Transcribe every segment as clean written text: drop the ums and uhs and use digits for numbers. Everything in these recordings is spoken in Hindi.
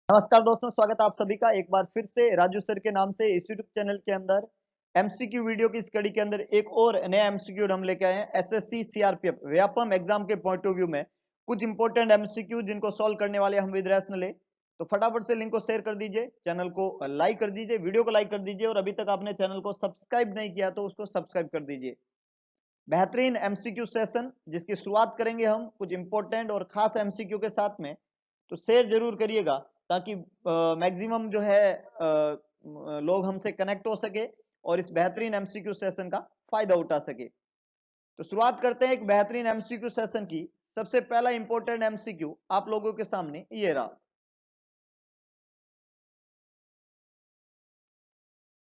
नमस्कार दोस्तों, स्वागत है आप सभी का एक बार फिर से राजू सर के नाम से इस यूट्यूब चैनल के अंदर एमसीक्यू वीडियो की स्टडी के अंदर एक और नया एमसीक्यू हम लेके आए हैं। एसएससी सीआरपीएफ व्यापम एग्जाम के पॉइंट ऑफ व्यू में कुछ इंपॉर्टेंट एमसीक्यू जिनको सॉल्व करने वाले हम विद रैशनल है। तो फटाफट से लिंक को शेयर कर दीजिए, चैनल को लाइक कर दीजिए, वीडियो को लाइक कर दीजिए और अभी तक आपने चैनल को सब्सक्राइब नहीं किया तो उसको सब्सक्राइब कर दीजिए। बेहतरीन एमसीक्यू सेशन जिसकी शुरुआत करेंगे हम कुछ इंपॉर्टेंट और खास एमसीक्यू के साथ में, तो शेयर जरूर करिएगा ताकि मैक्सिमम जो है लोग हमसे कनेक्ट हो सके और इस बेहतरीन एमसीक्यू सेशन का फायदा उठा सके। तो शुरुआत करते हैं एक बेहतरीन एमसीक्यू सेशन की। सबसे पहला इंपॉर्टेंट एमसीक्यू आप लोगों के सामने ये रहा।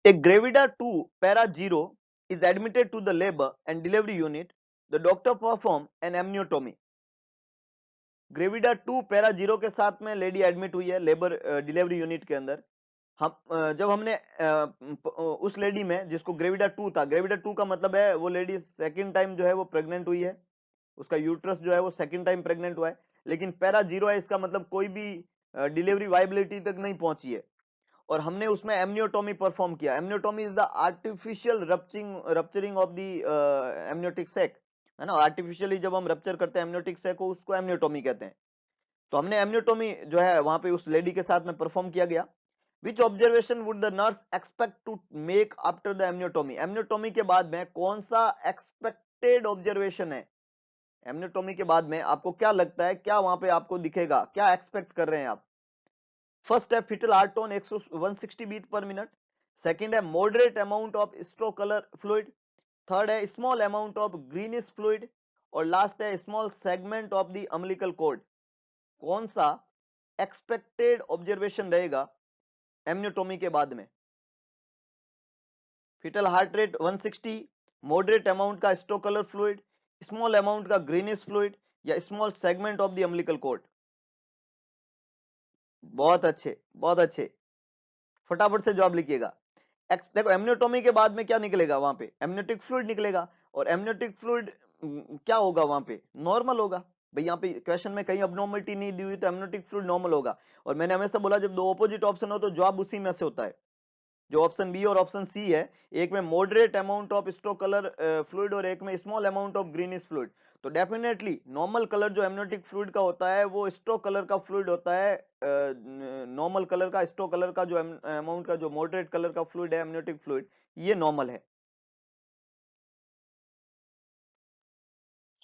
A Gravida 2 para 0 is admitted to the labor and delivery unit. The doctor perform an amniotomy. Gravida 2 para 0 के साथ में लेडी एडमिट हुई है लेबर डिलीवरी यूनिट के अंदर। हम जब हमने उस लेडी में जिसको ग्रेविडा 2 था, ग्रेविडा 2 का मतलब है वो लेडी सेकंड टाइम जो है वो प्रेग्नेंट हुई है, उसका यूट्रस जो है वो सेकंड टाइम प्रेग्नेंट हुआ है। लेकिन पैरा 0 है, इसका मतलब कोई भी डिलीवरी वाइबिलिटी तक नहीं पहुंची है और हमने उसमें एमनियोटोमी परफॉर्म किया। Amniotomy is the artificial rupturing of the amniotic sac, है ना। आर्टिफिशियली जब हम रप्चर करते हैं एमनियोटिक सैक को, उसको एमनियोटोमी कहते हैं। तो हमने एमनियोटोमी जो है वहां पे उस लेडी के साथ में परफॉर्म किया गया। Which observation would the nurse expect to make after the amniotomy? Amniotomy के बाद में कौन सा एक्सपेक्टेड ऑब्जर्वेशन है? एमनियोटोमी के बाद में आपको क्या लगता है, क्या वहां पे आपको दिखेगा, क्या एक्सपेक्ट कर रहे हैं आप? फर्स्ट है fetal heart tone 160 beat per minute. Second है moderate amount of straw colour fluid. Third है small amount of greenish fluid. और लास्ट है small segment of the umbilical cord. कौन सा एक्सपेक्टेड ऑब्जर्वेशन रहेगा एमनियोटोमी के बाद में? Fetal heart rate 160, moderate amount का straw colour fluid, small amount का ग्रीनिश फ्लूइड या small segment of the umbilical cord? बहुत अच्छे, बहुत अच्छे, फटाफट से जवाब लिखिएगा। देखो एमनियोटोमी के बाद में क्या निकलेगा, वहां पे एमनियोटिक फ्लूइड निकलेगा और एमनियोटिक फ्लूइड क्या होगा वहां पे? नॉर्मल होगा। भाई यहाँ पे क्वेश्चन में कहीं अबनॉर्मलिटी नहीं दी हुई तो एमनियोटिक फ्लूइड नॉर्मल होगा। और मैंने हमेशा बोला जब दो ऑपोजिट ऑप्शन हो तो जवाब उसी में से होता है। जो ऑप्शन बी और ऑप्शन सी है, एक में moderate amount of straw colour fluid और एक में small amount of greenish fluid, तो डेफिनेटली नॉर्मल कलर जो एमनियोटिक फ्लूइड का होता है वो स्ट्रो कलर का फ्लूइड होता है। नॉर्मल कलर का, स्ट्रो कलर का जो अमाउंट का जो मॉडरेट कलर का फ्लूइड है एमनियोटिक फ्लूइड, ये नॉर्मल है।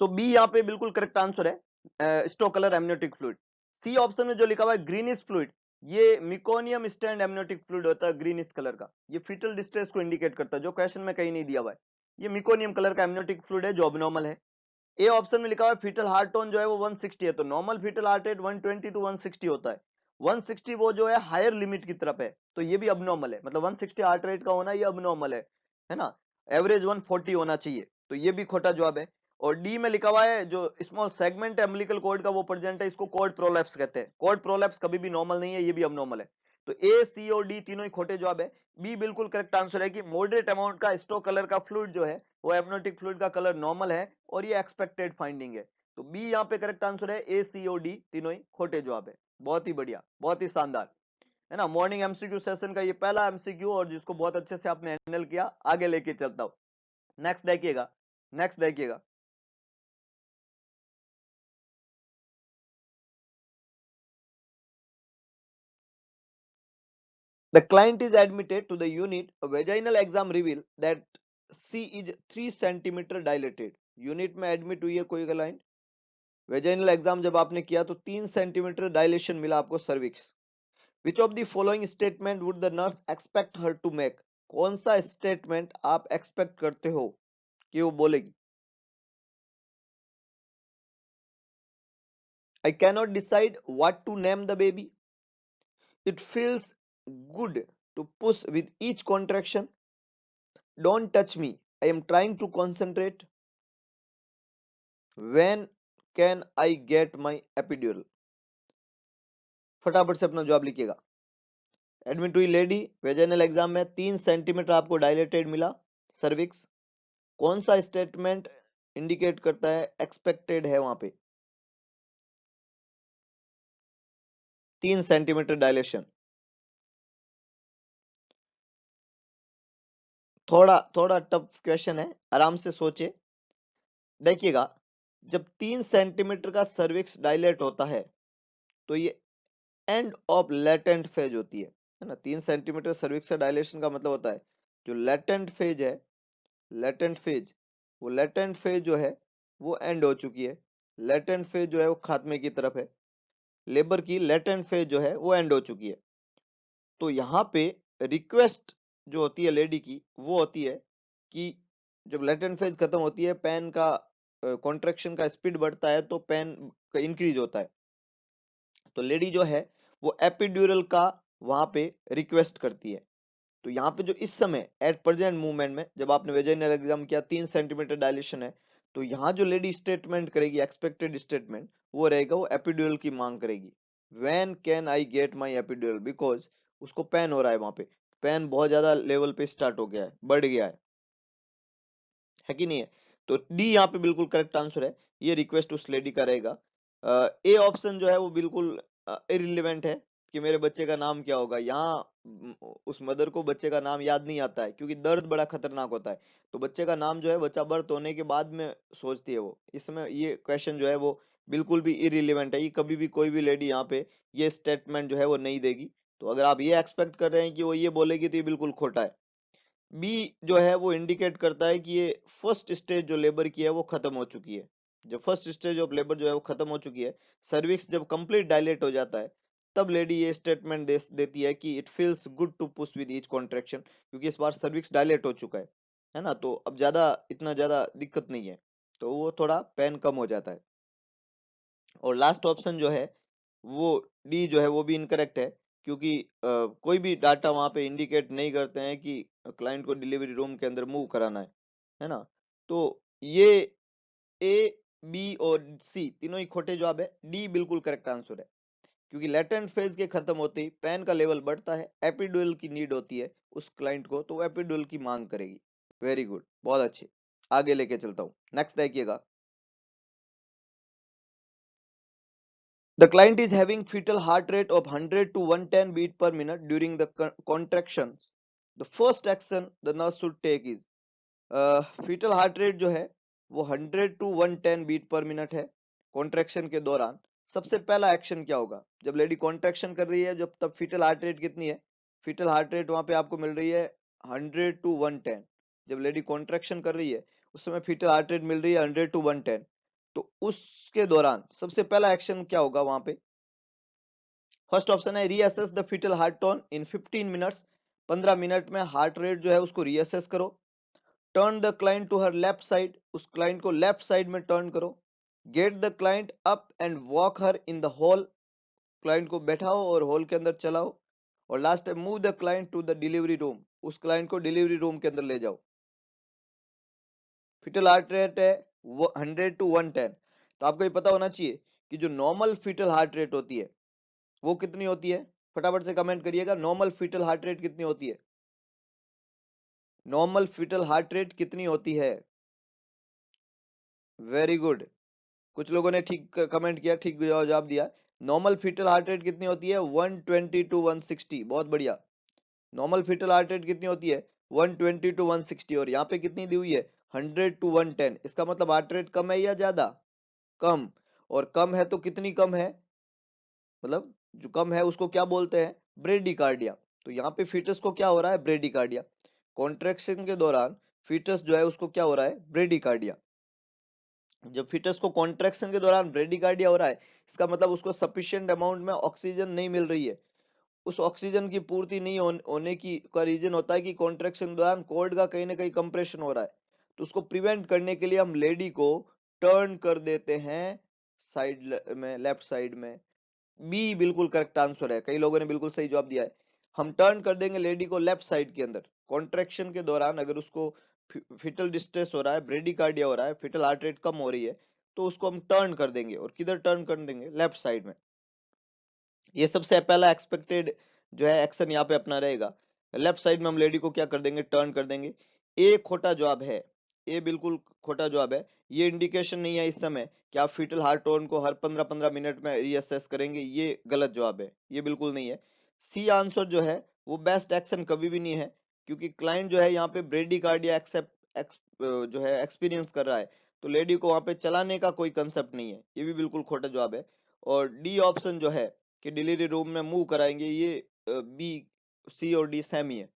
सो बी यहाँ पे बिल्कुल करेक्ट आंसर है, straw colour amniotic fluid. C option में जो लिखा हुआ है ग्रीनिश फ्लूइड, ये मिकोनियम स्टैंड एमनियोटिक फ्लूइड होता है ग्रीनिश कलर का। ये फीटल डिस्ट्रेस को इंडिकेट करता है, जो क्वेश्चन में कहीं नहीं दिया हुआ है। ये मिकोनियम कलर का एमनियोटिक फ्लूइड है जो अबनॉर्मल है। ए ऑप्शन में लिखा हुआ है फीटल हार्ट टोन जो है वो 160 है, तो normal fetal heart rate 120 to 160 होता है। 160 वो जो है हायर लिमिट की तरफ है, तो ये भी अबनॉर्मल है। मतलब 160 हार्ट रेट का होना ये अबनॉर्मल है ना। एवरेज 140 होना चाहिए, तो ये भी खोटा जवाब है। और डी में लिखा हुआ है जो स्मॉल सेगमेंट है अम्बिलिकल कॉर्ड का वो प्रेजेंट है, इसको कॉर्ड प्रोलैप्स कहते हैं। कॉर्ड प्रोलैप्स कभी भी नॉर्मल नहीं है, ये भी अबनॉर्मल है। तो ए, सी और डी तीनों ही खोटे जवाब है। बी बिल्कुल करेक्ट आंसर है कि मॉडरेट अमाउंट का स्ट्रो कलर का फ्लूइड जो है वो एमनियोटिक फ्लूइड का कलर नॉर्मल है और ये एक्सपेक्टेड फाइंडिंग है। तो बी यहाँ पे करेक्ट आंसर है, ए, सी और डी तीनों ही खोटे जवाब है। बहुत ही बढ़िया, बहुत ही शानदार, है ना। मॉर्निंग एमसीक्यू सेशन का ये पहला एमसीक्यू और जिसको बहुत अच्छे से आपने हैंडल किया। आगे लेके चलता हूं, नेक्स्ट देखिएगा, नेक्स्ट देखिएगा। The client is admitted to the unit. A vaginal exam reveal that C is 3 centimeter dilated. Unit में एडमिट हुई है कोई क्लाइंट, वेजाइनल एग्जाम जब आपने किया तो 3 सेंटीमीटर डायलेशन मिला आपको cervix. Which of the following statement would the nurse expect her to make? कौन सा स्टेटमेंट आप एक्सपेक्ट करते हो कि वो बोलेगी? I cannot decide what to name the baby, it feels good to push with each contraction, don't touch me, I am trying to concentrate, when can I get my epidural? फटाफट से अपना जवाब लिखिएगा। एडमिट हुई लेडी, वेजाइनल एग्जाम में 3 सेंटीमीटर आपको डायलेटेड मिला सर्विक्स। कौन सा स्टेटमेंट इंडिकेट करता है एक्सपेक्टेड है वहां पे? 3 सेंटीमीटर डायलेशन। थोड़ा थोड़ा टफ क्वेश्चन है, आराम से सोचे। देखिएगा, जब 3 सेंटीमीटर का सर्विक्स डायलेट होता है तो ये एंड ऑफ लेटेंट फेज होती है ना। 3 सेंटीमीटर सर्विक्स का डायलेशन का मतलब होता है जो लेटेंट फेज है, लेटेंट फेज, वो लेटेंट फेज जो है वो एंड हो चुकी है। लेटेंट फेज जो है वो खात्मे की तरफ है। लेबर की लेटेंट फेज जो है वो एंड हो चुकी है। तो यहाँ पे रिक्वेस्ट जो होती है लेडी की वो होती है कि जब लेटेंट फेज खत्म होती है, पेन का कॉन्ट्रैक्शन का स्पीड बढ़ता है तो पेन का इंक्रीज होता है। तो लेडी जो है वो एपिड्यूरल का वहां पे रिक्वेस्ट करती है। तो यहाँ पे जो इस समय एट प्रेजेंट मूवमेंट में जब आपने वेजाइनल एग्जाम किया 3 सेंटीमीटर डायलेशन है, तो यहाँ जो लेडी स्टेटमेंट करेगी, एक्सपेक्टेड स्टेटमेंट वो रहेगा, वो एपिड्यूरल की मांग करेगी। When can I get my epidural, because उसको पेन हो रहा है, वहां पे पेन बहुत ज्यादा लेवल पे स्टार्ट हो गया है, बढ़ गया है कि नहीं है। तो डी यहाँ पे बिल्कुल करेक्ट आंसर है, ये रिक्वेस्ट उस लेडी का रहेगा। ए ऑप्शन जो है वो बिल्कुल इरिलेवेंट है कि मेरे बच्चे का नाम क्या होगा। यहाँ उस मदर को बच्चे का नाम याद नहीं आता है क्योंकि दर्द बड़ा खतरनाक होता है। तो बच्चे का नाम जो है बच्चा बर्थ होने के बाद में सोचती है वो। इसमें ये क्वेश्चन जो है वो बिल्कुल भी इरिलेवेंट है। ये कभी भी कोई भी लेडी यहाँ पे ये स्टेटमेंट जो है वो नहीं देगी। तो अगर आप ये एक्सपेक्ट कर रहे हैं कि वो ये बोलेगी तो ये बिल्कुल खोटा है। बी जो है वो इंडिकेट करता है कि ये फर्स्ट स्टेज जो लेबर की है वो खत्म हो चुकी है। जब फर्स्ट स्टेज ऑफ लेबर जो है वो खत्म हो चुकी है, सर्विक्स जब कंप्लीट डायलेट हो जाता है, तब लेडी ये स्टेटमेंट देती है कि it feels good to push with each contraction, क्योंकि इस बार सर्विक्स डायलेट हो चुका है ना। तो अब ज्यादा इतना ज्यादा दिक्कत नहीं है, तो वो थोड़ा पेन कम हो जाता है। और लास्ट ऑप्शन जो है वो डी जो है वो भी इनकरेक्ट है, क्योंकि कोई भी डाटा वहां पे इंडिकेट नहीं करते हैं कि क्लाइंट को डिलीवरी रूम के अंदर मूव कराना है ना। तो ये ए, बी और सी तीनों ही खोटे जवाब है। डी बिल्कुल करेक्ट आंसर है, क्योंकि लेटेंट फेज के खत्म होते ही पेन का लेवल बढ़ता है, एपिड्यूरल की नीड होती है उस क्लाइंट को, तो वो एपिड्यूरल की मांग करेगी। वेरी गुड, बहुत अच्छे। आगे लेके चलता हूँ, नेक्स्ट देखिएगा। The client is having fetal heart rate of 100 to 110 beat per minute during the contractions. The first action the nurse should take is fetal heart rate जो है वो 100 to 110 बीट पर मिनट है कॉन्ट्रैक्शन के दौरान। सबसे पहला एक्शन क्या होगा जब लेडी कॉन्ट्रैक्शन कर रही है, जब तब फीटल हार्ट रेट कितनी है? फीटल हार्ट रेट वहां पे आपको मिल रही है 100 to 110। जब लेडी कॉन्ट्रैक्शन कर रही है उस समय फीटल हार्ट रेट मिल रही है 100 to 110। तो उसके दौरान सबसे पहला एक्शन क्या होगा वहां पे? फर्स्ट ऑप्शन है reassess the fetal heart tone in 15 minutes. 15 minute में हार्ट रेट जो है उसको रीअसेस करो। Turn the client to her left side, उस क्लाइंट को लेफ्ट साइड में टर्न करो। Get the client up and walk her in the hall, client को बैठाओ और हॉल के अंदर चलाओ। और लास्ट है move the client to the delivery room, उस क्लाइंट को डिलीवरी रूम के अंदर ले जाओ। फीटल हार्ट रेट है 100 to 110। तो आपको ये पता होना चाहिए कि जो नॉर्मल फीटल हार्ट रेट होती है वो कितनी होती है। फटाफट से कमेंट करिएगा, नॉर्मल फीटल हार्ट रेट कितनी होती है? नॉर्मल फीटल हार्ट रेट कितनी होती है? वेरी गुड, कुछ लोगों ने ठीक कमेंट किया, ठीक जवाब दिया। नॉर्मल फीटल हार्ट रेट कितनी होती है? 120 to 160। बहुत बढ़िया। नॉर्मल फीटल हार्ट रेट कितनी होती है? 120 to 160। और यहाँ पे कितनी दी हुई है? 100 to 110। इसका मतलब हार्ट रेट कम है या ज्यादा? कम। और कम है तो कितनी कम है? मतलब जो कम है उसको क्या बोलते हैं? ब्रेडिकार्डिया। तो यहाँ पे फीटस को क्या हो रहा है? ब्रेडिकार्डिया। कॉन्ट्रेक्शन के दौरान फीटस जो है उसको क्या हो रहा है? ब्रेडिकार्डिया। जब फीटस को कॉन्ट्रैक्शन के दौरान ब्रेडिकार्डिया हो रहा है, इसका मतलब उसको सफिशिएंट अमाउंट में ऑक्सीजन नहीं मिल रही है। उस ऑक्सीजन की पूर्ति नहीं होने की का रीजन होता है कि कॉन्ट्रैक्शन के दौरान कोर्ड का कहीं ना कहीं कंप्रेशन हो रहा है। तो उसको प्रिवेंट करने के लिए हम लेडी को टर्न कर देते हैं साइड में, लेफ्ट साइड में। बी बिल्कुल करेक्ट आंसर है, कई लोगों ने बिल्कुल सही जवाब दिया है। हम टर्न कर देंगे लेडी को लेफ्ट साइड के अंदर। कॉन्ट्रैक्शन के दौरान अगर उसको फिटल डिस्ट्रेस हो रहा है, ब्रेडिकार्डिया हो रहा है, फिटल हार्ट रेट कम हो रही है, तो उसको हम टर्न कर देंगे। और किधर टर्न कर देंगे? लेफ्ट साइड में। ये सबसे पहला एक्सपेक्टेड जो है एक्शन यहाँ पे अपना रहेगा। लेफ्ट साइड में हम लेडी को क्या कर देंगे? टर्न कर देंगे। ए खोटा जवाब है, ए बिल्कुल खोटा जवाब है। ये इंडिकेशन नहीं है इस समय कि आप फीटल हार्ट टोन को हर 15-15 मिनट में रीअसेस करेंगे, ये गलत जवाब है, ये बिल्कुल नहीं है। सी आंसर जो है वो बेस्ट एक्शन कभी भी नहीं है, क्योंकि क्लाइंट जो है यहाँ पे ब्रेडिकार्डिया जो है एक्सपीरियंस कर रहा है, तो लेडी को वहां पे चलाने का कोई कंसेप्ट नहीं है, ये भी बिल्कुल खोटा जवाब है। और डी ऑप्शन जो है कि डिलीवरी रूम में मूव कराएंगे, ये बी, सी और डी सेम ही है।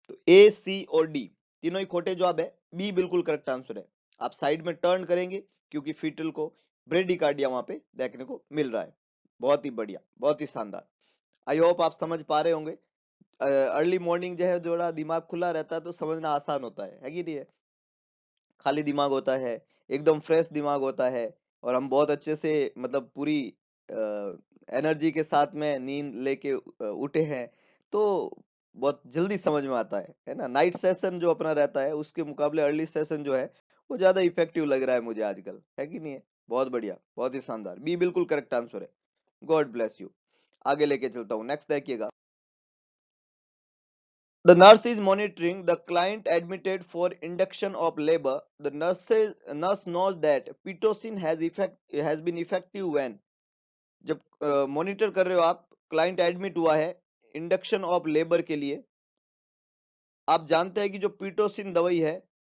तो ए, सी और डी तीनों ही खोटे जवाब है, बी बिल्कुल करेक्ट आंसर है। आप साइड में टर्न करेंगे क्योंकि फीटल को ब्रेडिकार्डिया वहां पे देखने को मिल रहा है। बहुत ही बढ़िया, बहुत ही शानदार। आई होप आप समझ पा रहे होंगे। अर्ली मॉर्निंग जो है थोड़ा दिमाग खुला रहता है तो समझना आसान होता है कि नहीं है? खाली दिमाग होता है, एकदम फ्रेश दिमाग होता है, और हम बहुत अच्छे से मतलब पूरी एनर्जी के साथ में नींद लेके उठे हैं, तो बहुत जल्दी समझ में आता है ना। नाइट सेशन जो अपना रहता है उसके मुकाबले अर्ली सेशन जो है वो ज्यादा इफेक्टिव लग रहा है मुझे आजकल, है कि नहीं है? बहुत बढ़िया, बहुत ही शानदार, बी बिल्कुल करेक्ट आंसर है। God bless you. आगे लेके चलता हूँ, नेक्स्ट देखिएगा। The nurse is monitoring the client admitted for induction of labor. The nurse knows that pitocin has been effective when, जब मॉनिटर कर रहे हो आप, क्लाइंट एडमिट हुआ है इंडक्शन ऑफ लेबर के लिए, आप जानते हैं कि जो पीटोसिन दवाई है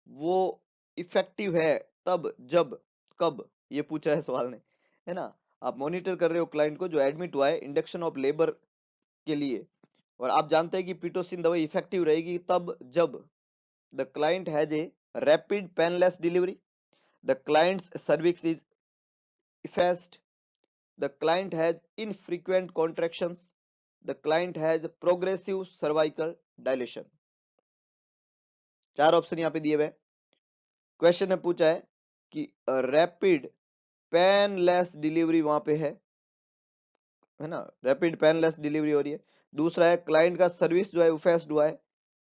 वो इफेक्टिव है तब जब, कब, ये पूछा है सवाल ने, है ना। आप मॉनिटर कर रहे हो क्लाइंट को जो एडमिट हुआ है इंडक्शन ऑफ लेबर के लिए, और आप जानते हैं कि पीटोसिन दवाई इफेक्टिव रहेगी तब जब the client has a rapid painless delivery, the client's cervix is effaced, the client has infrequent contractions, the client has progressive cervical dilation। चार ऑप्शन यहाँ पे दिए हुए। क्वेश्चन में पूछा है कि रैपिड पेनलेस डिलीवरी वहां पे है ना, रैपिड पेनलेस डिलीवरी हो रही है। दूसरा है क्लाइंट का सर्विस जो है इफेक्ट हुआ है।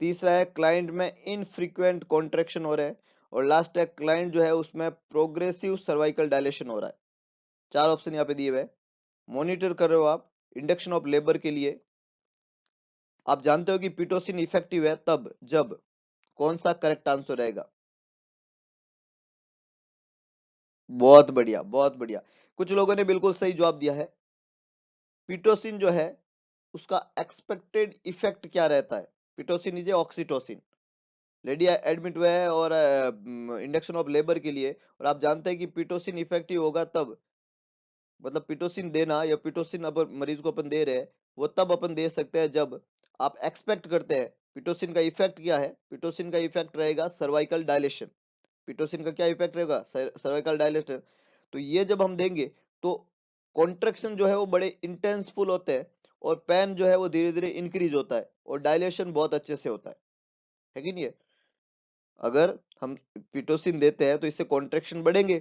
तीसरा है क्लाइंट में इनफ्रीक्वेंट कॉन्ट्रेक्शन हो रहे हैं। और लास्ट है क्लाइंट जो है उसमें प्रोग्रेसिव सर्वाइकल डायलेशन हो रहा है। चार ऑप्शन यहाँ पे दिए हुए। मॉनिटर कर रहे हो आप इंडक्शन ऑफ लेबर के लिए, आप जानते हो कि पिटोसिन इफेक्टिव है तब जब, कौन सा करेक्ट आंसर रहेगा? बहुत बढ़िया, बहुत बढ़िया। कुछ लोगों ने बिल्कुल सही जवाब दिया है। पिटोसिन जो है उसका एक्सपेक्टेड इफेक्ट क्या रहता है? Pitocin is oxytocin, lady admit हुए है और इंडक्शन ऑफ लेबर के लिए, और आप जानते हैं कि पिटोसिन इफेक्टिव होगा तब, मतलब पिटोसिन देना या पिटोसिन अपन मरीज को अपन दे रहे हैं वो तब अपन दे सकते हैं जब आप एक्सपेक्ट करते हैं। पिटोसिन का इफेक्ट क्या है? पिटोसिन का इफेक्ट रहेगा सर्वाइकल डायलेशन। पिटोसिन का क्या इफेक्ट रहेगा? Cervical dilation. तो ये जब हम देंगे तो कॉन्ट्रेक्शन जो है वो बड़े इंटेंसफुल होते हैं, और पेन जो है वो धीरे धीरे इंक्रीज होता है, और डायलेशन बहुत अच्छे से होता है कि नहीं है? अगर हम पिटोसिन देते हैं तो इससे कॉन्ट्रेक्शन बढ़ेंगे,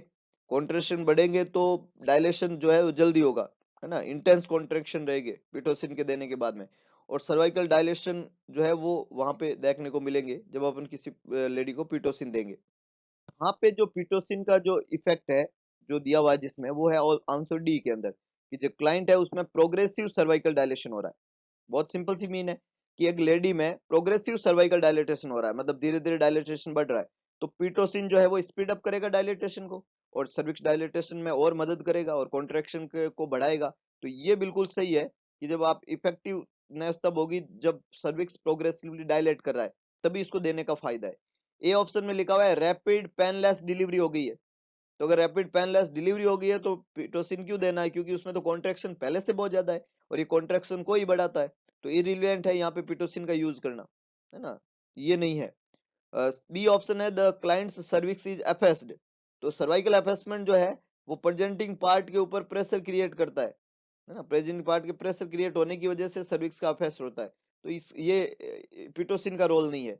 कॉन्ट्रेक्शन बढ़ेंगे तो डायलेशन जो है वो जल्दी होगा, है ना। इंटेंस कॉन्ट्रेक्शन रहेंगे पिटोसिन के देने के बाद में, और सर्वाइकल डायलेशन जो है वो वहां पे देखने को मिलेंगे जब अपन किसी लेडी को पिटोसिन देंगे। यहाँ पे जो पिटोसिन का जो इफेक्ट है जो दिया हुआ है जिसमें, वो है आंसर डी के अंदर, कि जो क्लाइंट है उसमें प्रोग्रेसिव सर्वाइकल डायलेशन हो रहा है। बहुत सिंपल सी मीन है कि एक लेडी में प्रोग्रेसिव सर्वाइकल डायलेटेशन हो रहा है, मतलब धीरे धीरे डायलेटेशन बढ़ रहा है, तो पीटोसिन जो है वो स्पीड अप करेगा डायलेटेशन को, और सर्विक्स डायलेटेशन में और मदद करेगा और कॉन्ट्रैक्शन को बढ़ाएगा। तो ये बिल्कुल सही है कि जब आप इफेक्टिवनेस तब होगी जब सर्विक्स प्रोग्रेसिवली डायलेट कर रहा है, तभी इसको देने का फायदा है। ए ऑप्शन में लिखा हुआ है रैपिड पेनलेस डिलीवरी हो गई है, तो अगर रैपिड पेनलेस डिलीवरी हो गई है तो पिटोसिन क्यों देना है? क्योंकि उसमें तो कॉन्ट्रैक्शन पहले से बहुत ज्यादा है, और ये कॉन्ट्रैक्शन को ही बढ़ाता है, तो इरिलेवेंट है यहाँ पे पिटोसिन का यूज करना, है ना। ये नहीं है। बी ऑप्शन है द क्लाइंट्स सर्विक्स इज एफेस्ड, तो सर्वाइकल एफेसमेंट जो है वो प्रेजेंटिंग पार्ट के ऊपर प्रेशर क्रिएट करता है ना। प्रेजेंटिंग पार्ट के प्रेशर क्रिएट होने की वजह से सर्विक्स का अफेस्ट होता है, तो इस ये पिटोसिन का रोल नहीं है।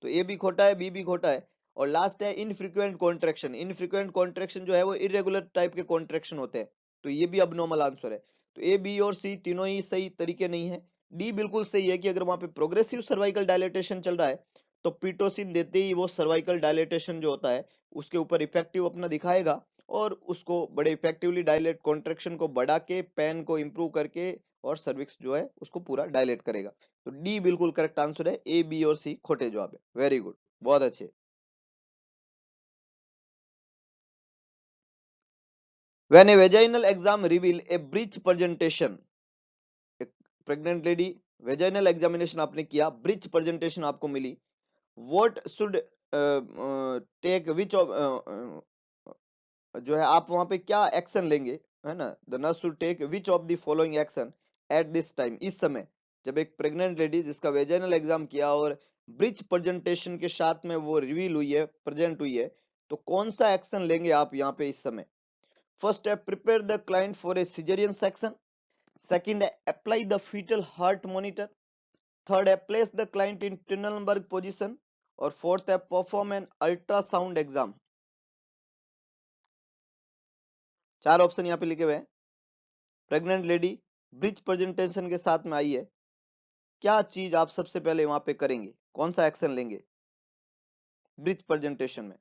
तो ए भी खोटा है, बी भी खोटा है। और लास्ट है इनफ्रीक्वेंट कॉन्ट्रैक्शन। इनफ्रीक्वेंट कॉन्ट्रैक्शन जो है वो इरेगुलर टाइप के कॉन्ट्रैक्शन होते हैं, तो ये भी अब नॉर्मल आंसर है। तो ए, बी और सी तीनों ही सही तरीके नहीं है। डी बिल्कुल सही है कि अगर वहां पे प्रोग्रेसिव सर्वाइकल डायलेटेशन चल रहा है तो पिटोसिन देते ही वो सर्वाइकल डायलेटेशन जो होता है उसके ऊपर इफेक्टिव अपना दिखाएगा, और उसको बड़े इफेक्टिवली डायलेट कॉन्ट्रैक्शन को बढ़ा के पेन को इंप्रूव करके और सर्विक्स जो है उसको पूरा डायलेट करेगा। तो डी बिल्कुल करेक्ट आंसर है, ए, बी और सी खोटे जवाब है। वेरी गुड, बहुत अच्छे। When a vaginal exam reveal a breech presentation, pregnant lady vaginal examination आपने किया, ब्रीच प्रेजेंटेशन आपको मिली, व्हाट शुड टेक विच जो है आप वहां पे क्या एक्शन लेंगे, है ना, the nurse should take which of the following action at this time, इस समय जब एक प्रेग्नेंट लेडी जिसका वेजाइनल एग्जाम किया और ब्रीच प्रेजेंटेशन के साथ में वो रिवील हुई है, प्रेजेंट हुई है, तो कौन सा एक्शन लेंगे आप यहाँ पे इस समय? फर्स्ट है prepare the client for a caesarean section, second है apply the fetal heart monitor, third है place the client in Trendelenburg position, और फोर्थ है परफॉर्म एन अल्ट्रासाउंड एग्जाम। चार ऑप्शन यहाँ पे लिखे हुए हैं। प्रेग्नेंट लेडी ब्रीच प्रेजेंटेशन के साथ में आई है, क्या चीज आप सबसे पहले वहां पे करेंगे, कौन सा एक्शन लेंगे ब्रीच प्रेजेंटेशन में?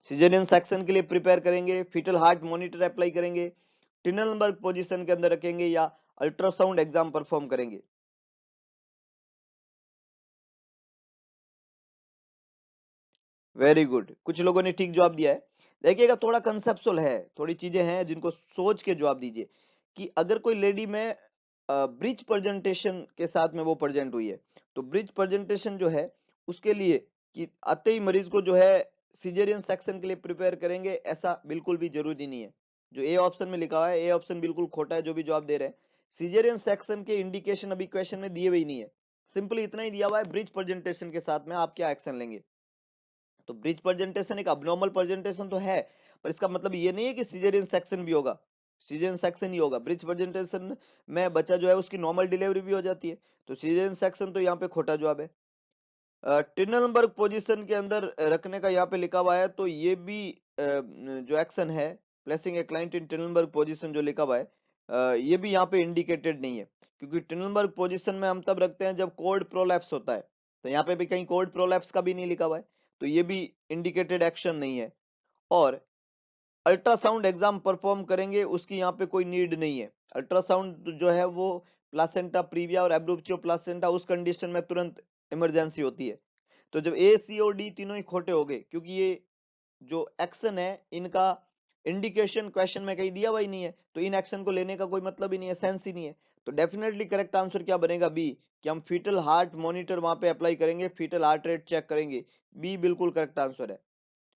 सिजेरियन सेक्शन के लिए प्रिपेयर करेंगे, फीटल हार्ट मॉनिटर अप्लाई करेंगे, टिनलबर्ग पोजीशन के अंदर रखेंगे, या अल्ट्रासाउंड एग्जाम परफॉर्म करेंगे? वेरी गुड, कुछ लोगों ने ठीक जवाब दिया है। देखिएगा थोड़ा कंसेप्चुअल है, थोड़ी चीजें हैं जिनको सोच के जवाब दीजिए कि अगर कोई लेडी में ब्रिज प्रेजेंटेशन के साथ में वो प्रेजेंट हुई है, तो ब्रिज प्रेजेंटेशन जो है उसके लिए कि आते ही मरीज को जो है सिजेरियन सेक्शन के लिए प्रिपेयर करेंगे, ऐसा बिल्कुल भी जरूरी नहीं है। जो ए ऑप्शन में लिखा हुआ है, ए ऑप्शन बिल्कुल खोटा है, जो भी जवाब दे रहे हैं। सिजेरियन सेक्शन के इंडिकेशन अभी क्वेश्चन में दिए हुए ही नहीं है, सिंपली इतना ही दिया हुआ है ब्रिज प्रेजेंटेशन के साथ में आप क्या एक्शन लेंगे। तो ब्रिज प्रेजेंटेशन एक अबनॉर्मल प्रेजेंटेशन तो है, पर इसका मतलब ये नहीं है कि सिजेरियन सेक्शन भी होगा, सिजेरियन सेक्शन ही होगा। ब्रिज प्रेजेंटेशन में बच्चा जो है उसकी नॉर्मल डिलीवरी भी हो जाती है, तो सिजेरियन सेक्शन तो यहाँ पे खोटा जवाब है। टिनलबर्ग पोजीशन के अंदर रखने का यहाँ पे लिखा हुआ है, तो ये भी जो एक्शन है placing a client in Trendelenburg position जो लिखा हुआ है, ये भी यहाँ पे इंडिकेटेड नहीं है, क्योंकि टिनलबर्ग पोजीशन में हम तब रखते हैं जब कोर्ड प्रोलैप्स होता है, तो यहाँ पे भी कहीं कोर्ड प्रोलैप्स का भी नहीं लिखा हुआ है, तो ये भी इंडिकेटेड एक्शन नहीं है। और अल्ट्रासाउंड एग्जाम परफॉर्म करेंगे उसकी यहाँ पे कोई नीड नहीं है। अल्ट्रासाउंड जो है वो प्लासेंटा प्रीविया और एब्रूप्टियो प्लासेंटा उस कंडीशन में तुरंत इमरजेंसी होती है। तो जब ए सी और डी तीनों ही खोटे हो गए, क्योंकि ये जो एक्शन है इनका इंडिकेशन क्वेश्चन में कहीं दिया हुआ ही नहीं है, तो इन एक्शन को लेने का कोई मतलब ही नहीं है, सेंस ही नहीं है। तो डेफिनेटली करेक्ट आंसर क्या बनेगा? बी, कि हम फीटल हार्ट मॉनिटर वहां पे अप्लाई करेंगे, फीटल हार्ट रेट चेक करेंगे। बी बिल्कुल करेक्ट आंसर है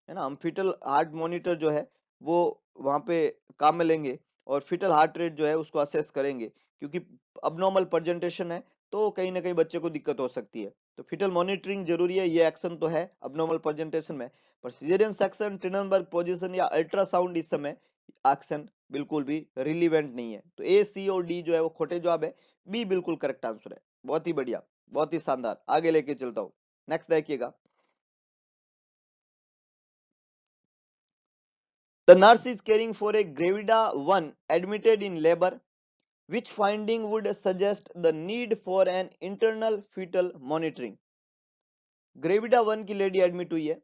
ना। हम फीटल हार्ट मॉनिटर जो है वो वहां पे काम में लेंगे और फीटल हार्ट रेट जो है उसको असेस करेंगे, क्योंकि अबनॉर्मल प्रेजेंटेशन है तो कहीं ना कहीं बच्चे को दिक्कत हो सकती है। तो फीटल मॉनिटरिंग जरूरी है, ये एक्शन तो है अबनॉर्मल प्रेजेंटेशन में, पर सिजेरियन सेक्शन, टिननबर्ग पोजीशन या अल्ट्रासाउंड इस समय एक्शन बिल्कुल भी रिलीवेंट नहीं है। तो ए सी और डी जो है वो खोटे जवाब है, बी बिल्कुल करेक्ट आंसर है। बहुत ही बढ़िया, बहुत ही शानदार, आगे लेके चलता हूँ। नेक्स्ट देखिएगा, the nurse is caring for a gravida 1 admitted in labor. Which finding would suggest the need for an internal fetal monitoring? Gravida 1 की लेडी एडमिट हुई है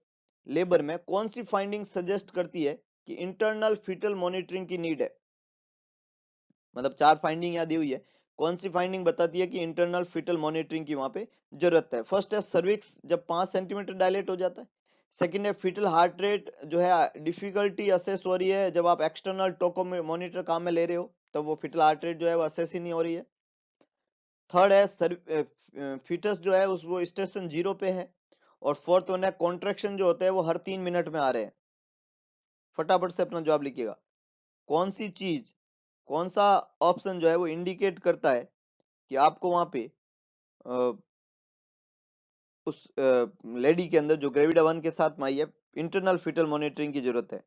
लेबर में, कौन सी फाइंडिंग सजेस्ट करती है कि इंटरनल फीटल मॉनिटरिंग की नीड है? मतलब चार फाइंडिंग यहाँ दी हुई है, कौन सी फाइंडिंग बताती है कि इंटरनल फीटल मॉनिटरिंग की वहां पे जरूरत है? फर्स्ट है सर्विक्स जब 5 सेंटीमीटर डायलेट हो जाता है, सेकंड है फीटल हार्ट रेट जो है डिफिकल्टी असेस हो रही है जब आप एक्सटर्नल टोको मॉनिटर काम में ले रहे हो, तब वो फीटल हार्ट रेट जो है वो असेस ही नहीं हो रही है। थर्ड है फीटस जो है उस वो स्टेशन 0 पे है, और फोर्थ वन है कॉन्ट्रेक्शन जो होते हैं वो हर 3 मिनट में आ रहे हैं। फटाफट से अपना जवाब लिखिएगा, कौन सी चीज, कौन सा ऑप्शन जो है वो इंडिकेट करता है कि आपको वहां पे अ, उस लेडी के अंदर जो ग्रेविडा 1 के साथ में आई है इंटरनल फीटल मॉनिटरिंग की जरूरत है?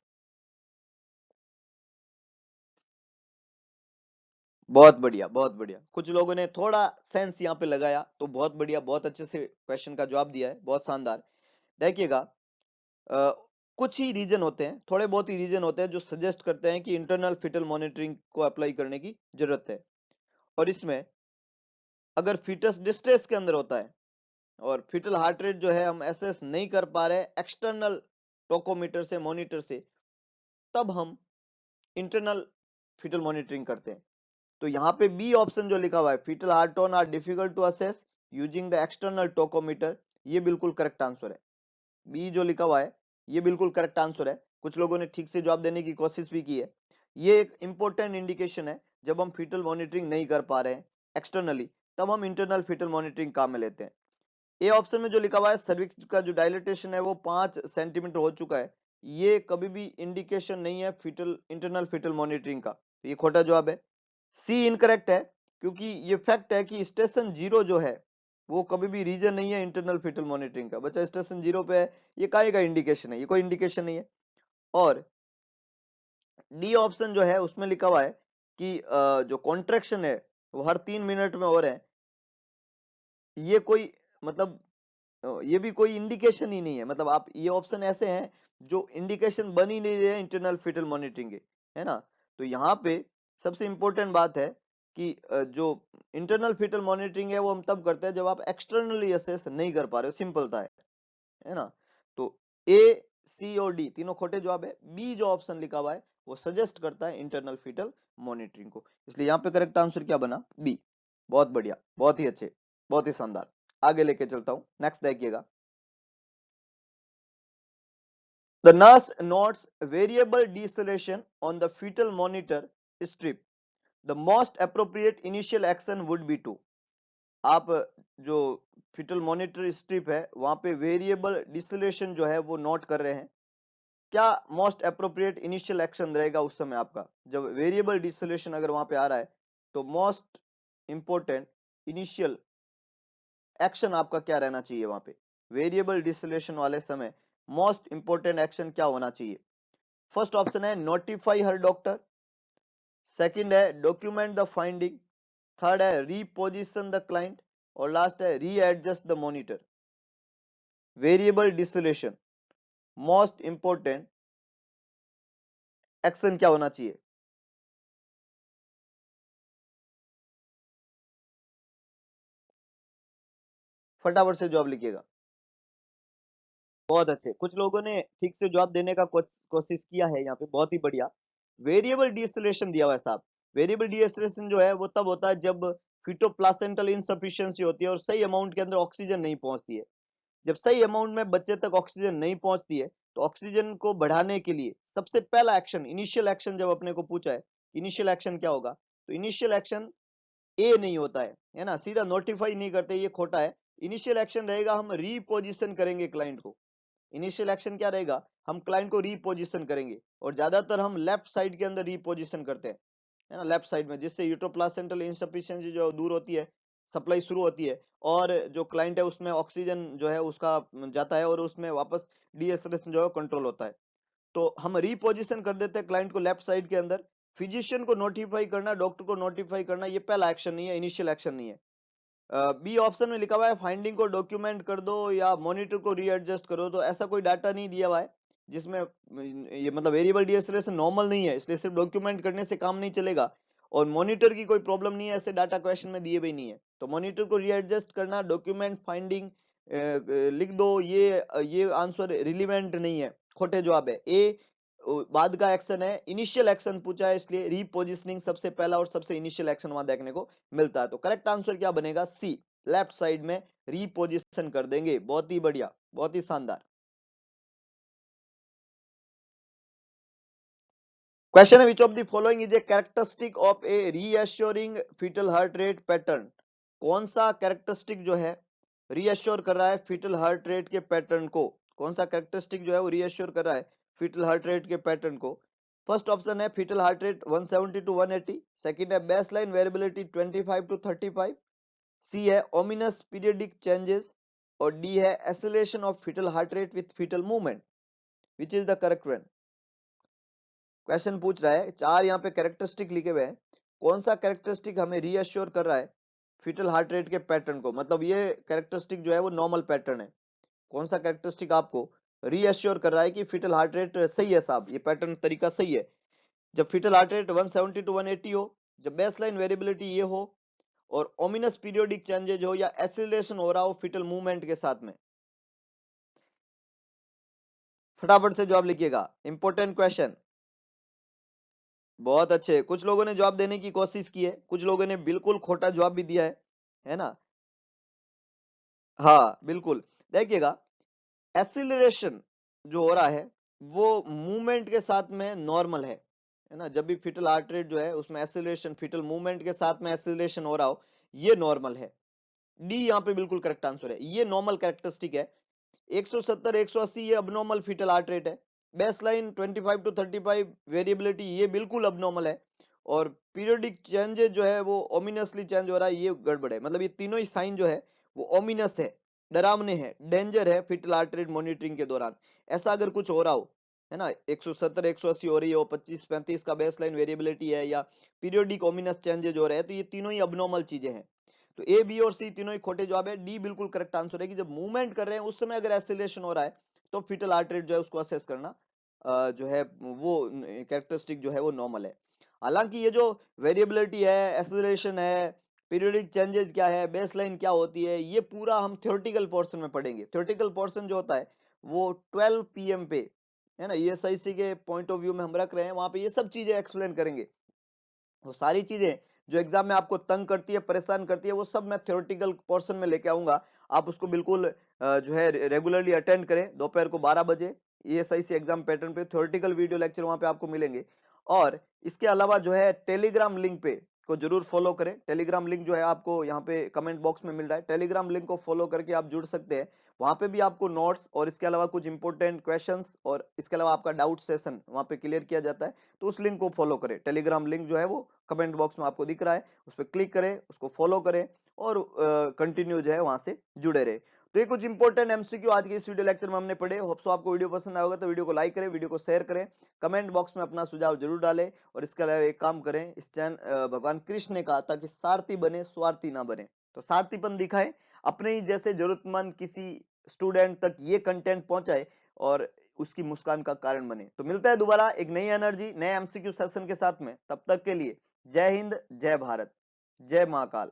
बहुत बढ़िया, बहुत बढ़िया, कुछ लोगों ने थोड़ा सेंस यहाँ पे लगाया, तो बहुत बढ़िया, बहुत अच्छे से क्वेश्चन का जवाब दिया है, बहुत शानदार। देखिएगा कुछ ही रीजन होते हैं, थोड़े बहुत ही रीजन होते हैं जो सजेस्ट करते हैं कि इंटरनल फीटल मॉनिटरिंग को अप्लाई करने की जरूरत है। और इसमें अगर फीटस डिस्ट्रेस के अंदर होता है और फीटल हार्ट रेट जो है हम एसेस नहीं कर पा रहे एक्सटर्नल टोकोमीटर से, मॉनिटर से, तब हम इंटरनल फीटल मॉनिटरिंग करते हैं। तो यहाँ पे बी ऑप्शन जो लिखा हुआ है, fetal heart tone are difficult to assess using the external tocometer, ये बिल्कुल करेक्ट आंसर है। बी जो लिखा हुआ है ये बिल्कुल करेक्ट आंसर है। कुछ लोगों ने ठीक से जवाब देने की कोशिश भी की है। ये एक इंपॉर्टेंट इंडिकेशन है, जब हम फीटल मॉनिटरिंग नहीं कर पा रहे हैं एक्सटर्नली, तब हम इंटरनल फीटल मॉनिटरिंग काम में लेते हैं। ए ऑप्शन में जो लिखा हुआ है सर्विक्स का जो डायलेटेशन है वो 5 सेंटीमीटर हो चुका है, ये कभी भी इंडिकेशन नहीं है फीटल इंटरनल फीटल मॉनिटरिंग का, तो ये खोटा जवाब है। सी इनकरेक्ट है, क्योंकि ये फैक्ट है कि स्टेशन 0 जो है वो कभी भी रीजन नहीं है इंटरनल फीटल मॉनिटरिंग का। बच्चा स्टेशन 0 पे है, ये काहे का इंडिकेशन है, ये कोई इंडिकेशन नहीं है। और डी ऑप्शन जो है उसमें लिखा हुआ है कि जो कॉन्ट्रैक्शन है वो हर 3 मिनट में हो रहे हैं, ये कोई मतलब ये भी कोई इंडिकेशन ही नहीं है। मतलब आप ये ऑप्शन ऐसे हैं जो इंडिकेशन बन ही नहीं रहे इंटरनल फीटल मॉनिटरिंग के, है ना। तो यहाँ पे सबसे इंपॉर्टेंट बात है कि जो इंटरनल फीटल मॉनिटरिंग है वो हम तब करते हैं जब आप एक्सटर्नली असेस नहीं कर पा रहे हो, सिंपल था, है ना। तो ए, सी और डी तीनों खोटे जवाब है। बी जो ऑप्शन लिखा हुआ है वो सजेस्ट करता है इंटरनल फीटल मॉनिटरिंग को, इसलिए यहाँ पे करेक्ट आंसर क्या बना, बी। बहुत बढ़िया, बहुत ही अच्छे, बहुत ही शानदार। आगे लेके चलता हूं, नेक्स्ट देखिएगा। The nurse notes variable deceleration on the fetal monitor strip. The most appropriate initial action would be to, आप जो fetal monitor strip है वहां पे variable deceleration जो है वो नोट कर रहे हैं, क्या मोस्ट अप्रोप्रिएट इनिशियल एक्शन रहेगा उस समय आपका, जब वेरिएबल डिसोल्यूशन अगर वहां पे आ रहा है तो मोस्ट इंपोर्टेंट इनिशियल एक्शन आपका क्या रहना चाहिए वहां पे, वेरिएबल डिसोल्यूशन वाले समय मोस्ट इंपोर्टेंट एक्शन क्या होना चाहिए। फर्स्ट ऑप्शन है नोटिफाई हर डॉक्टर, सेकंड है डॉक्यूमेंट द फाइंडिंग, थर्ड है रीपोजिशन द क्लाइंट, और लास्ट है readjust the monitor. Variable dissolution most important action क्या होना चाहिए, फटाफट से जवाब लिखिएगा। बहुत अच्छे, कुछ लोगों ने ठीक से जवाब देने का कोशिश किया है यहाँ पे, बहुत ही बढ़िया। वेरिएबल डीएसलेशन दिया हुआ है साहब। वेरिएबल डीएसलेशन जो है वो तब होता है जब फिटोप्लासेंटल इनसफिशिएंसी होती है और सही अमाउंट के अंदर ऑक्सीजन नहीं पहुंचती है। जब सही अमाउंट में बच्चे तक ऑक्सीजन नहीं पहुंचती है तो ऑक्सीजन को बढ़ाने के लिए सबसे पहला एक्शन, इनिशियल एक्शन जब अपने को पूछा है इनिशियल एक्शन क्या होगा, तो इनिशियल एक्शन ए नहीं होता है ना, सीधा नोटिफाई नहीं करते, ये खोटा है। इनिशियल एक्शन रहेगा हम रीपोजिशन करेंगे क्लाइंट को। इनिशियल एक्शन क्या रहेगा, हम क्लाइंट को रीपोजिशन करेंगे, और ज्यादातर हम लेफ्ट साइड के अंदर रीपोजिशन करते हैं, है ना, लेफ्ट साइड में, जिससे यूट्रोप्लासेंटल इंसफिशिएंसी जो दूर होती है, सप्लाई शुरू होती है, और जो क्लाइंट है उसमें ऑक्सीजन जो है उसका जाता है और उसमें वापस डीएसएलेशन जो है कंट्रोल होता है। तो हम रीपोजिशन कर देते हैं क्लाइंट को लेफ्ट साइड के अंदर। फिजिशियन को नोटिफाई करना, डॉक्टर को नोटिफाई करना, ये पहला एक्शन नहीं है, इनिशियल एक्शन नहीं है। बी ऑप्शन में लिखा हुआ है फाइंडिंग को डॉक्यूमेंट कर दो या मॉनिटर को रीएडजस्ट करो, तो ऐसा कोई डाटा नहीं दिया हुआ है जिसमें ये मतलब वेरिएबल डीएसएलेशन नॉर्मल नहीं है, इसलिए सिर्फ डॉक्यूमेंट करने से काम नहीं चलेगा। और मॉनिटर की कोई प्रॉब्लम नहीं है, ऐसे डाटा क्वेश्चन में दिए भी नहीं है, तो मॉनिटर को रीएडजस्ट करना, डॉक्यूमेंट फाइंडिंग लिख दो, ये आंसर रिलीवेंट नहीं है, खोटे जवाब है। ए बाद का एक्शन है, इनिशियल एक्शन पूछा है इसलिए रीपोजिशनिंग सबसे पहला और सबसे इनिशियल एक्शन वहां देखने को मिलता है। तो करेक्ट आंसर क्या बनेगा, सी, लेफ्ट साइड में रीपोजिशन कर देंगे। बहुत ही बढ़िया, बहुत ही शानदार। क्वेश्चन है which of the following is a characteristic of a reassuring fetal heart rate pattern. कौन सा कैरेक्टरिस्टिक जो है रीएश्योर कर रहा है फीटल हार्ट रेट के पैटर्न को, कौन सा कैरेक्टरिस्टिक जो है वो रीएश्योर कर रहा है फीटल हार्ट रेट के पैटर्न को। फर्स्ट ऑप्शन है fetal heart rate 170 to 180, second है बेसलाइन वेरिएबिलिटी 25 टू 35, सी है ओमिनस पीरियडिक चेंजेस, और डी है acceleration of fetal heart rate with fetal movement. Which is the correct one. Question पूछ रहा है, चार यहाँ पे कैरेक्टरिस्टिक लिखे हुए हैं, कौन सा कैरेक्टरिस्टिक हमें रीअश्योर कर रहा है फीटल हार्ट रेट के पैटर्न को, मतलब ये कैरेक्टरिस्टिक जो है वो नॉर्मल पैटर्न है, कौन सा कैरेक्टरिस्टिक आपको रीअश्योर कर रहा है कि फीटल हार्ट रेट सही है साहब, ये पैटर्न तरीका सही है। जब फीटल हार्ट रेट 170 टू 180 हो, जब बेसलाइन वेरिएबिलिटी ये हो, और ओमिनस पीरियोडिक चेंजेज हो या एक्सीलरेशन हो रहा हो फीटल मूवमेंट के साथ में। फटाफट से जवाब लिखिएगा, इंपॉर्टेंट क्वेश्चन। बहुत अच्छे, कुछ लोगों ने जवाब देने की कोशिश की है, कुछ लोगों ने बिल्कुल खोटा जवाब भी दिया है ना। हाँ बिल्कुल, देखिएगा एक्सीलरेशन जो हो रहा है वो मूवमेंट के साथ में नॉर्मल है ना। जब भी फीटल हार्ट रेट जो है उसमें एक्सेलरेशन, फीटल मूवमेंट के साथ में एक्सेलरेशन हो रहा हो, ये नॉर्मल है। डी यहाँ पे बिल्कुल करेक्ट आंसर है, ये नॉर्मल कैरेक्टरिस्टिक है। 170 180 ये अबनॉर्मल फीटल हार्ट रेट है। बेसलाइन 25 टू 35 वेरिएबिलिटी ये बिल्कुल अबनॉर्मल है। और पीरियोडिक चेंजेस जो है वो ओमिनसली चेंज हो रहा है, ये गड़बड़ है। मतलब ये तीनों ही साइन जो है वो ओमिनस है, डरावने हैं, डेंजर है फीटल हार्ट रेट मॉनिटरिंग के दौरान। ऐसा अगर कुछ हो रहा हो, है ना, 170 180 हो रही हो, 25 35 का बेसलाइन वेरिएबिलिटी है, या पीरियोडिक ओमिनस चेंजेस हो रहे हैं, तो ये तीनों ही अबनॉर्मल चीजें हैं। तो ए, बी और सी तीनों ही खोटे जवाब है। डी बिल्कुल करेक्ट आंसर है कि जब मूवमेंट कर रहे हैं उस समय अगर एक्सीलरेशन हो रहा है तो फीटल हार्ट रेट जो है उसको असेस करना जो है वो कैरेक्टरिस्टिक जो है वो नॉर्मल है। हालांकि ये जो वेरिएबिलिटी है, एक्सीलरेशन है, पीरियोडिक चेंजेस क्या है, बेसलाइन क्या होती है, ये पूरा हम थ्योरेटिकल पोर्शन में पढ़ेंगे। थ्योरेटिकल पोर्शन जो होता है वो 12 पीएम पे, है ना, ये सही के पॉइंट ऑफ व्यू में हम रख रहे हैं, वहां पे ये सब चीजें एक्सप्लेन करेंगे। वो सारी चीजें जो एग्जाम में आपको तंग करती है, परेशान करती है, वो सब मैं थ्योरेटिकल पोर्शन में लेके आऊंगा। आप उसको बिल्कुल जो है रेगुलरली अटेंड करें। दोपहर को 12 बजे ये सही से एग्जाम पैटर्न पे थ्योरेटिकल वीडियो लेक्चर वहां पे आपको मिलेंगे। और इसके अलावा जो है टेलीग्राम लिंक पे को जरूर फॉलो करें। टेलीग्राम लिंक जो है आपको यहाँ पे कमेंट बॉक्स में मिल रहा है। टेलीग्राम लिंक को फॉलो करके आप जुड़ सकते हैं। वहां पे भी आपको नोट्स और इसके अलावा कुछ इंपॉर्टेंट क्वेश्चंस और इसके अलावा आपका डाउट सेशन वहां पे क्लियर किया जाता है। तो उस लिंक को फॉलो करें। टेलीग्राम लिंक जो है वो कमेंट बॉक्स में आपको दिख रहा है, उस पर क्लिक करें, उसको फॉलो करें और कंटिन्यू जो है वहां से जुड़े रहे। तो ये कुछ इंपॉर्टेंट एमसीक्यू आज के इस वीडियो लेक्चर में हमने पढ़े। होप सो आपको वीडियो पसंद आया होगा। तो वीडियो को लाइक करें, वीडियो को शेयर करें, कमेंट बॉक्स में अपना सुझाव जरूर डालें। और इसके अलावा एक काम करें, इस चैनल भगवान कृष्ण ने कहा था कि सारथी बने, स्वार्थी ना बने। तो सारथीपन दिखाएं, अपने ही जैसे जरूरतमंद किसी स्टूडेंट तक ये कंटेंट पहुंचाए और उसकी मुस्कान का कारण बने। तो मिलता है दोबारा एक नई एनर्जी, नए एमसीक्यू सेशन के साथ में। तब तक के लिए जय हिंद, जय भारत, जय महाकाल।